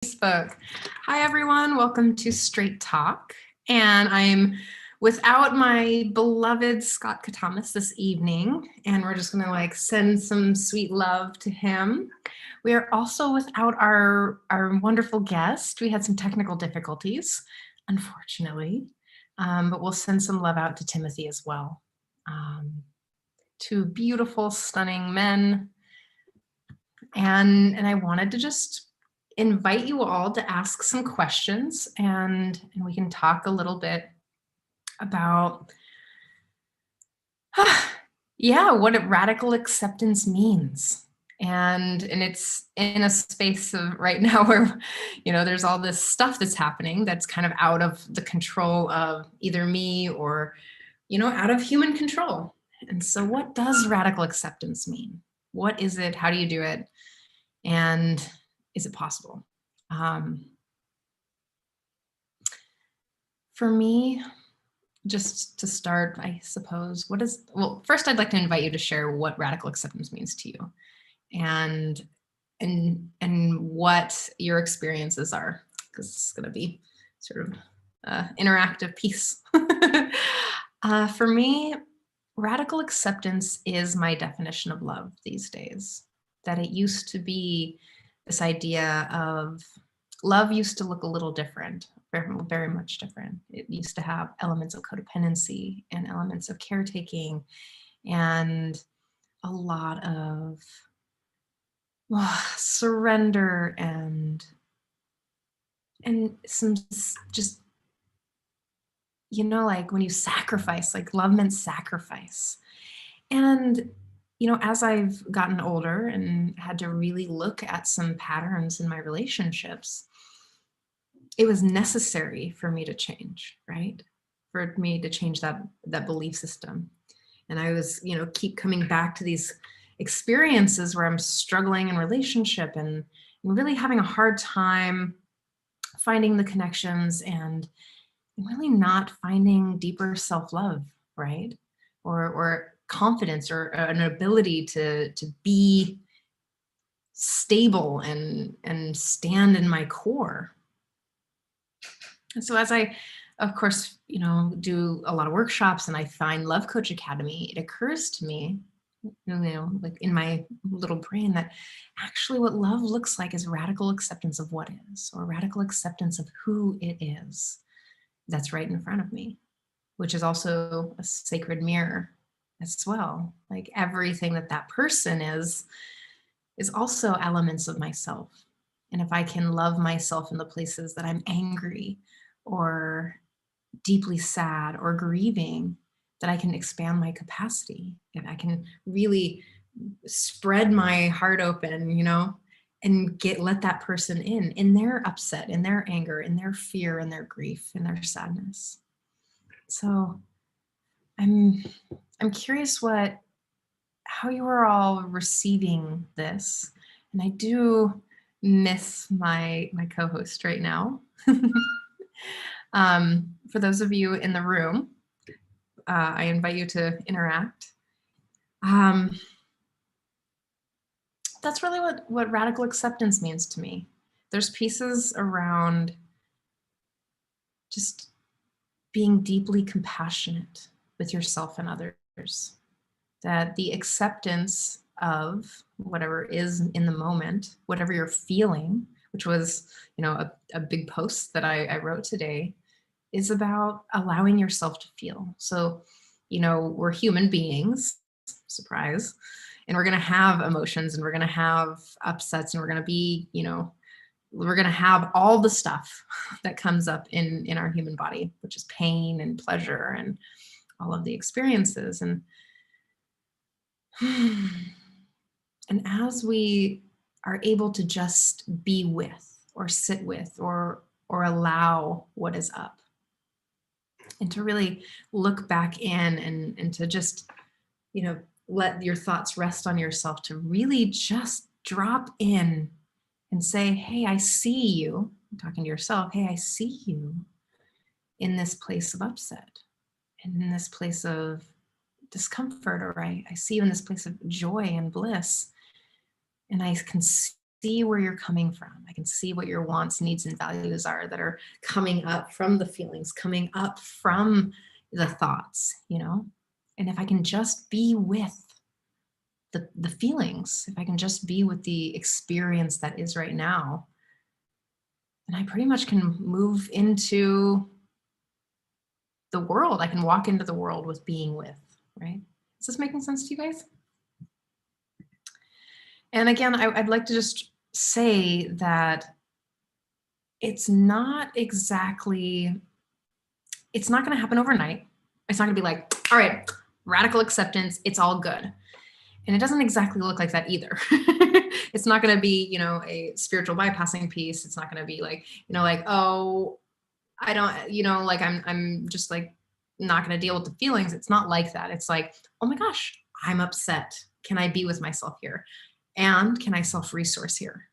Facebook. Hi, everyone. Welcome to Straight Talk. And I'm without my beloved Scott Catamas this evening, and we're just going to send some sweet love to him. We are also without our wonderful guest. We had some technical difficulties, unfortunately, but we'll send some love out to Timothy as well. Two beautiful, stunning men. And I wanted to just invite you all to ask some questions, and we can talk a little bit about what radical acceptance means. And it's in a space of right now where, there's all this stuff that's happening that's kind of out of the control of either me or, out of human control. And so what does radical acceptance mean? What is it? How do you do it? And is it possible? For me, just to start, I suppose, first I'd like to invite you to share what radical acceptance means to you and what your experiences are, because it's going to be sort of interactive piece. For me, radical acceptance is my definition of love these days. That it used to be this idea of love used to look a little different, very, very much different. It used to have elements of codependency and elements of caretaking and a lot of surrender and some just, like when you sacrifice, like love meant sacrifice. And as I've gotten older and had to really look at some patterns in my relationships, it was necessary for me to change, right? For me to change that belief system. And I was, keep coming back to these experiences where I'm struggling in relationship and really having a hard time finding the connections and really not finding deeper self-love, right? Or confidence or an ability to be stable and stand in my core. And so as I, of course, do a lot of workshops and I find Love Coach Academy, it occurs to me, like in my little brain, that actually what love looks like is radical acceptance of what is, or radical acceptance of who it is that's right in front of me, which is also a sacred mirror as well. Like everything that person is also elements of myself. And if I can love myself in the places that I'm angry or deeply sad or grieving, that I can expand my capacity and I can really spread my heart open, and let that person in their upset, in their anger, in their fear, in their grief, in their sadness. So I'm curious how you are all receiving this. And I do miss my co-host right now. For those of you in the room, I invite you to interact. That's really what radical acceptance means to me. There's pieces around just being deeply compassionate with yourself and others. That the acceptance of whatever is in the moment, whatever you're feeling, which was, a big post that I wrote today, is about allowing yourself to feel. So, we're human beings, surprise, and we're going to have emotions and we're going to have upsets and we're going to be, we're going to have all the stuff that comes up in our human body, which is pain and pleasure and all of the experiences. And as we are able to just be with or sit with or allow what is up, and to really look back in and to just, let your thoughts rest on yourself, to really just drop in and say, hey, I see you. I'm talking to yourself. Hey, I see you in this place of upset and in this place of discomfort, or I see you in this place of joy and bliss. And I can see see where you're coming from. I can see what your wants, needs, and values are that are coming up from the feelings, coming up from the thoughts, And if I can just be with the feelings, if I can just be with the experience that is right now, then I pretty much can move into the world. I can walk into the world with being with, right? Is this making sense to you guys? And again, I'd like to just say that it's not going to happen overnight. It's not going to be like, all right, radical acceptance, it's all good. And it doesn't exactly look like that either. It's not going to be, a spiritual bypassing piece. It's not going to be like, oh, I don't, I'm just like not going to deal with the feelings. It's not like that. It's like, oh my gosh, I'm upset. Can I be with myself here? And can I self-resource here?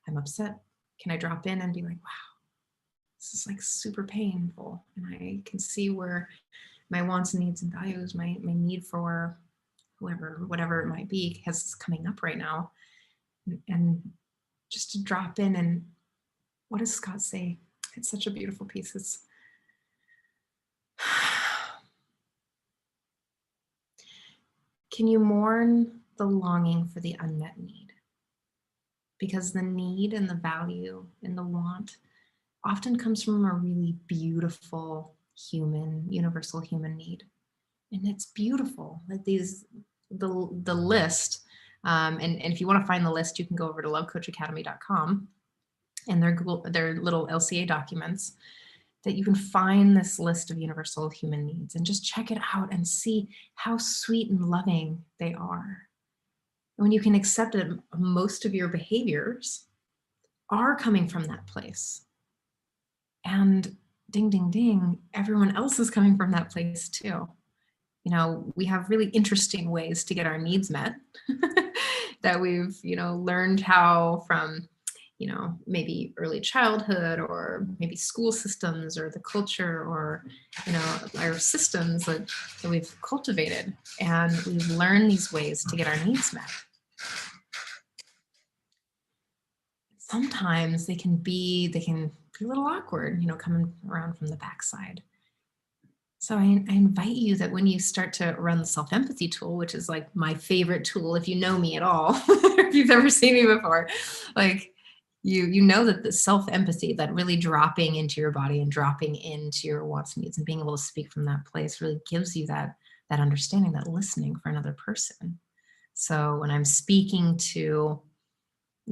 I'm upset. Can I drop in and be like, wow, this is like super painful. And I can see where my wants and needs and values, my need for whatever it might be, has coming up right now. And just to drop in, and what does Scott say? It's such a beautiful piece. It's can you mourn the longing for the unmet need? Because the need and the value and the want often comes from a really beautiful universal human need. And it's beautiful. Like the list, and if you want to find the list, you can go over to lovecoachacademy.com, and their little LCA documents that you can find this list of universal human needs, and just check it out and see how sweet and loving they are. And when you can accept it, most of your behaviors are coming from that place. And ding, ding, ding, everyone else is coming from that place too. We have really interesting ways to get our needs met that we've, learned how from, maybe early childhood, or maybe school systems, or the culture, or, our systems that we've cultivated. And we've learned these ways to get our needs met. Sometimes they can be a little awkward, coming around from the backside. So I invite you that when you start to run the self-empathy tool, which is like my favorite tool, if you know me at all, if you've ever seen me before, like you know that the self-empathy, that really dropping into your body and dropping into your wants, needs, and being able to speak from that place really gives you that understanding, that listening for another person. So when I'm speaking to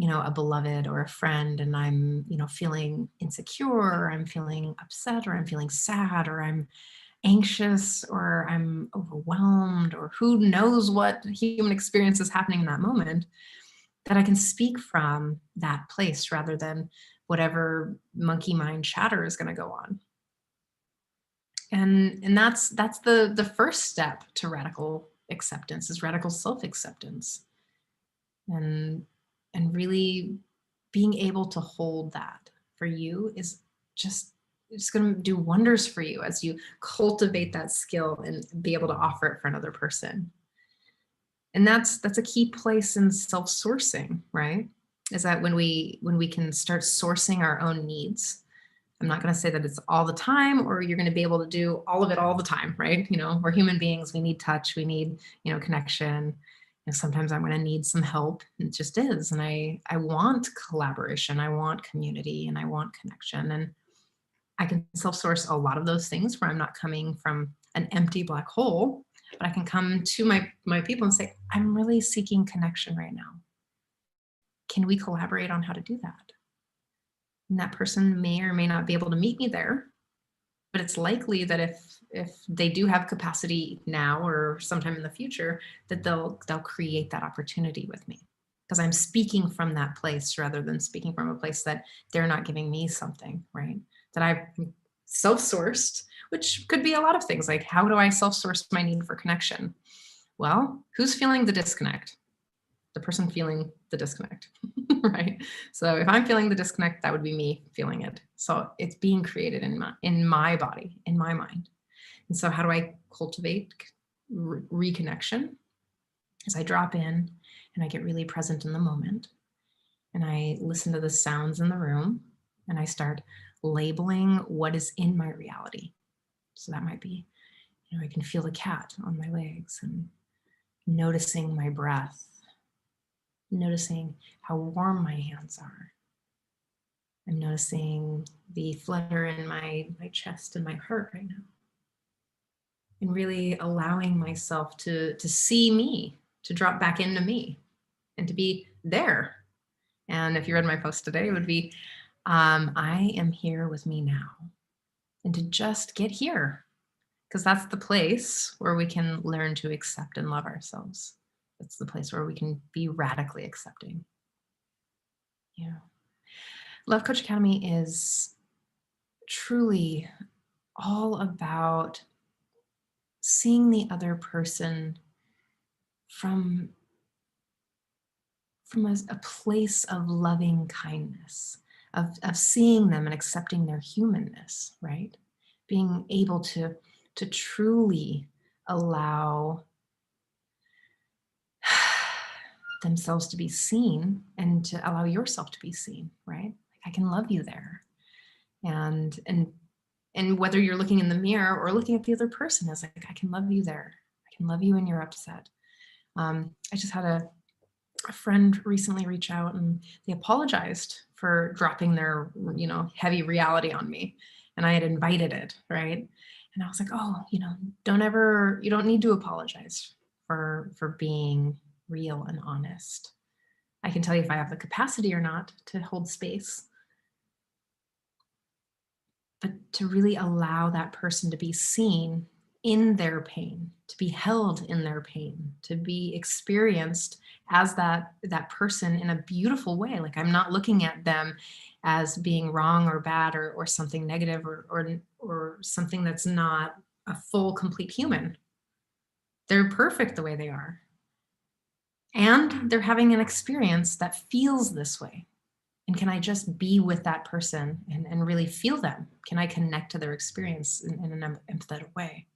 a beloved or a friend, and I'm, feeling insecure, or I'm feeling upset, or I'm feeling sad, or I'm anxious, or I'm overwhelmed, or who knows what human experience is happening in that moment, that I can speak from that place rather than whatever monkey mind chatter is going to go on. And that's the first step to radical acceptance, is radical self-acceptance. And really being able to hold that for you is just, it's going to do wonders for you as you cultivate that skill and be able to offer it for another person. And that's a key place in self-sourcing, right? Is that when we can start sourcing our own needs. I'm not going to say that it's all the time, or you're going to be able to do all of it all the time, right? We're human beings. We need touch. We need, connection. And sometimes I'm going to need some help. It just is. And I want collaboration. I want community, and I want connection. And I can self-source a lot of those things where I'm not coming from an empty black hole, but I can come to my people and say, I'm really seeking connection right now. Can we collaborate on how to do that? And that person may or may not be able to meet me there, but it's likely that if they do have capacity now or sometime in the future, that they'll create that opportunity with me, because I'm speaking from that place rather than speaking from a place that they're not giving me something, right? That I've self-sourced, which could be a lot of things. Like, how do I self-source my need for connection? Well, who's feeling the disconnect? The person feeling the disconnect, right? So if I'm feeling the disconnect, that would be me feeling it. So it's being created in my body, in my mind. And so how do I cultivate reconnection? As I drop in and I get really present in the moment, and I listen to the sounds in the room, and I start labeling what is in my reality. So that might be, I can feel the cat on my legs and noticing my breath, noticing how warm my hands are. I'm noticing the flutter in my chest and my heart right now. And really allowing myself to see me, to drop back into me and to be there. And if you read my post today, it would be, I am here with me now. And to just get here, because that's the place where we can learn to accept and love ourselves. That's the place where we can be radically accepting. Yeah. Love Coach Academy is truly all about seeing the other person from a place of loving kindness, of seeing them and accepting their humanness, right? Being able to truly allow themselves to be seen and to allow yourself to be seen, right? I can love you there. And whether you're looking in the mirror or looking at the other person, is like, I can love you there. I can love you when you're upset. I just had a friend recently reach out, and they apologized for dropping their, heavy reality on me. And I had invited it, right? And I was like, oh, you don't need to apologize for being real and honest. I can tell you if I have the capacity or not to hold space. But to really allow that person to be seen in their pain, to be held in their pain, to be experienced as that person in a beautiful way. Like, I'm not looking at them as being wrong or bad or something negative or something that's not a full, complete human. They're perfect the way they are. And they're having an experience that feels this way. And can I just be with that person and really feel them? Can I connect to their experience in an empathetic way?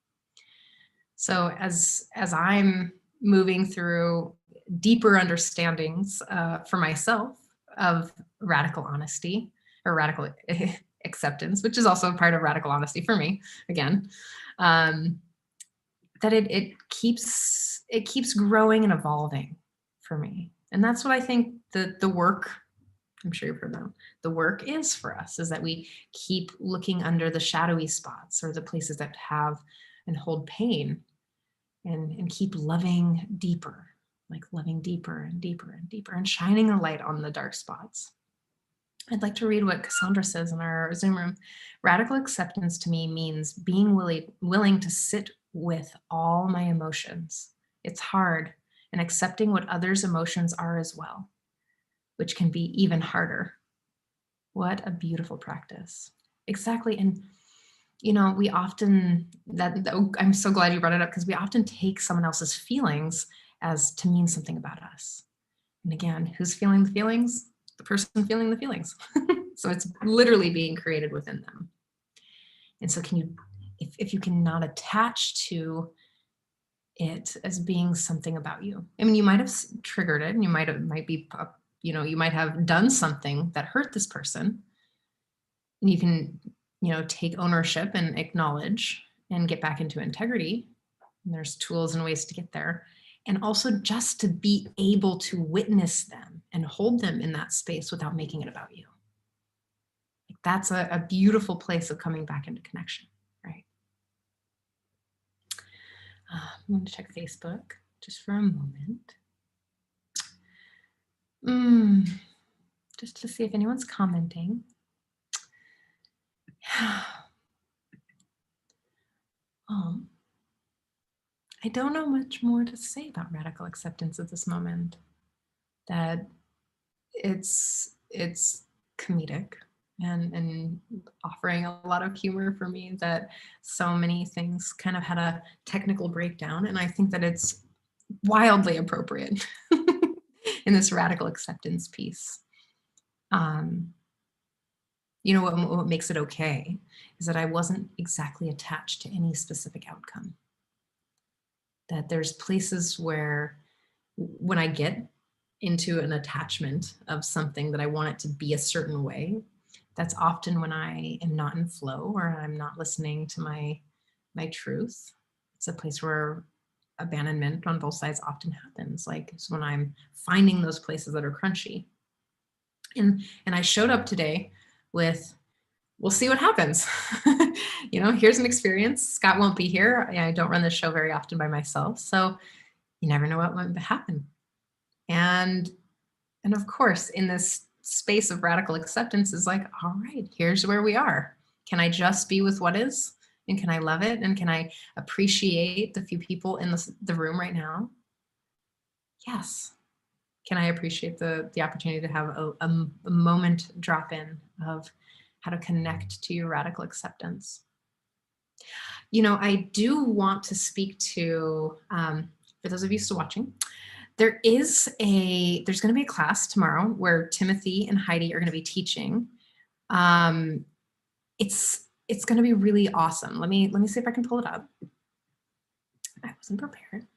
So as I'm moving through deeper understandings for myself of radical honesty or radical acceptance, which is also part of radical honesty for me, again, that it keeps growing and evolving for me. And that's what I think the work, I'm sure you've heard that, the work is for us, is that we keep looking under the shadowy spots or the places that have and hold pain, and keep loving deeper, like loving deeper and deeper and deeper, and shining a light on the dark spots. I'd like to read what Cassandra says in our Zoom room. Radical acceptance to me means being willing to sit with all my emotions. It's hard, and accepting what others' emotions are as well, which can be even harder. What a beautiful practice. Exactly. And, we often, I'm so glad you brought it up, because we often take someone else's feelings as to mean something about us. And again, who's feeling the feelings? The person feeling the feelings. So it's literally being created within them. And so if you cannot attach to it as being something about you, I mean, you might have triggered it, and you might have done something that hurt this person, and you can, take ownership and acknowledge and get back into integrity. And there's tools and ways to get there. And also just to be able to witness them and hold them in that space without making it about you. Like, that's a beautiful place of coming back into connection, right? I'm going to check Facebook just for a moment. Just to see if anyone's commenting. I don't know much more to say about radical acceptance at this moment. That it's comedic and offering a lot of humor for me, that so many things kind of had a technical breakdown, and I think that it's wildly appropriate in this radical acceptance piece. What makes it okay is that I wasn't exactly attached to any specific outcome. That there's places where when I get into an attachment of something that I want it to be a certain way, that's often when I am not in flow or I'm not listening to my truth. It's a place where abandonment on both sides often happens. Like it's when I'm finding those places that are crunchy. And I showed up today with, we'll see what happens. Here's an experience. Scott won't be here. I don't run the show very often by myself, so you never know what might happen. And of course, in this space of radical acceptance is like, all right, here's where we are. Can I just be with what is? And can I love it? And can I appreciate the few people in the room right now? Yes. Can I appreciate the opportunity to have a moment drop in of how to connect to your radical acceptance? I do want to speak to, for those of you still watching, there's going to be a class tomorrow where Timothy and Heidi are going to be teaching. It's going to be really awesome. Let me see if I can pull it up. I wasn't prepared.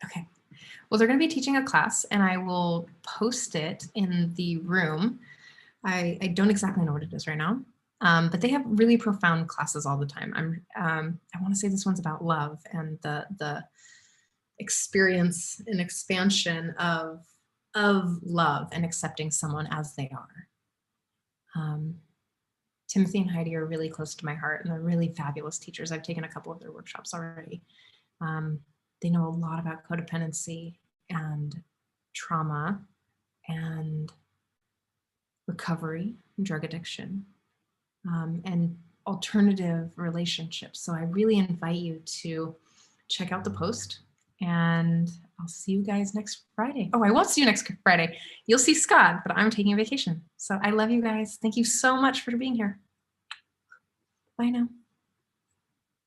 Okay. Well, they're going to be teaching a class, and I will post it in the room. I don't exactly know what it is right now, but they have really profound classes all the time. I want to say this one's about love and the experience and expansion of love and accepting someone as they are. Timothy and Heidi are really close to my heart, and they're really fabulous teachers. I've taken a couple of their workshops already. They know a lot about codependency and trauma and recovery and drug addiction, and alternative relationships. So I really invite you to check out the post, and I'll see you guys next Friday. Oh, I won't see you next Friday. You'll see Scott, but I'm taking a vacation. So I love you guys. Thank you so much for being here. Bye now.